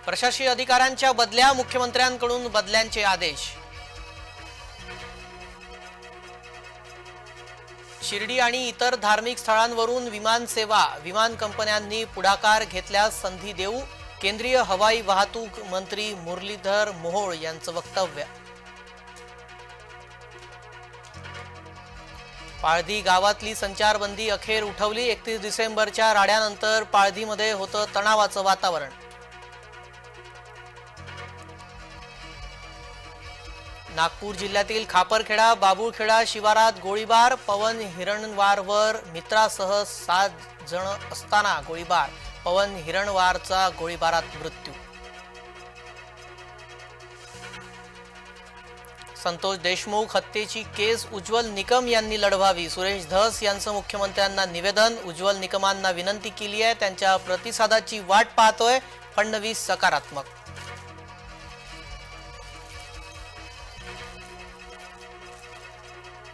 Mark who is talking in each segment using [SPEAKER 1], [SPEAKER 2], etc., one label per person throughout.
[SPEAKER 1] प्रशासकीय अधिकाऱ्यांच्या बदल्या, मुख्यमंत्र्यांकडून बदल्यांचे आदेश। शिर्डी आणि इतर धार्मिक स्थळांवरून विमान सेवा, विमान कंपन्यांनी पुढाकार घेतल्यास संधी देऊ, केंद्रीय हवाई वाहतूक मंत्री मुरलीधर मोहोळ यांचं वक्तव्य। पाळधी गावातली संचारबंदी अखेर उठवली। 31 डिसेंबरच्या राड्यानंतर पाळधीमध्ये होतं तणावाचं वातावरण। नागपूर जिल्ह्यातील खापरखेडा बाबुळखेडा शिवारात गोळीबार, पवन हिरणवारवर मित्रासह 7 जण असताना गोळीबार, पवन हिरणवारचा गोळीबारात मृत्यू। संतोष देशमुख हत्येची केस उज्ज्वल निकम यांनी लढवावी, सुरेश धस यांचं मुख्यमंत्र्यांना निवेदन। उज्ज्वल निकमांना विनंती केली आहे, त्यांच्या प्रतिसादाची वाट पाहतोय फडणवीस। सकारात्मक।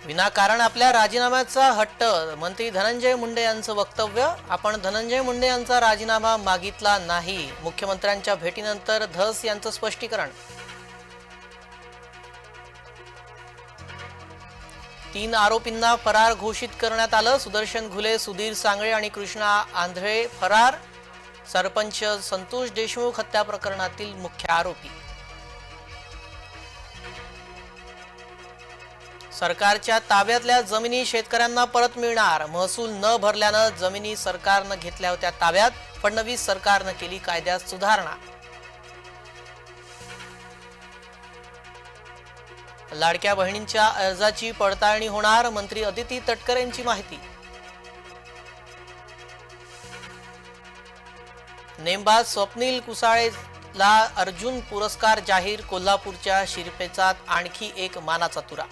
[SPEAKER 1] विनाकारण आपल्या राजीनाम्याचा हट्ट, मंत्री धनंजय मुंडे यांचं वक्तव्य। आपण धनंजय मुंडे यांचा राजीनामा मागितला नाही, मुख्यमंत्र्यांच्या भेटीनंतर धस यांचं स्पष्टीकरण। 3 आरोपींना फरार घोषित करण्यात आलं। सुदर्शन घुले, सुधीर सांगळे आणि कृष्णा आंधळे फरार। सरपंच संतोष देशमुख हत्या प्रकरणातील मुख्य आरोपी। सरकारच्या ताब्यातल्या जमिनी शेतकऱ्यांना परत मिळणार, महसूल न भरल्यानं जमिनी सरकारनं घेतल्या होत्या ताब्यात। फडणवीस सरकारनं केली कायद्यात सुधारणा। लाडक्या बहिणींच्या अर्जाची पडताळणी होणार, मंत्री अदिती तटकरेंची माहिती। नेमबाज स्वप्नील कुसाळेला अर्जुन पुरस्कार जाहीर, कोल्हापूरच्या शिरपेचात आणखी एक मानाचा तुरा।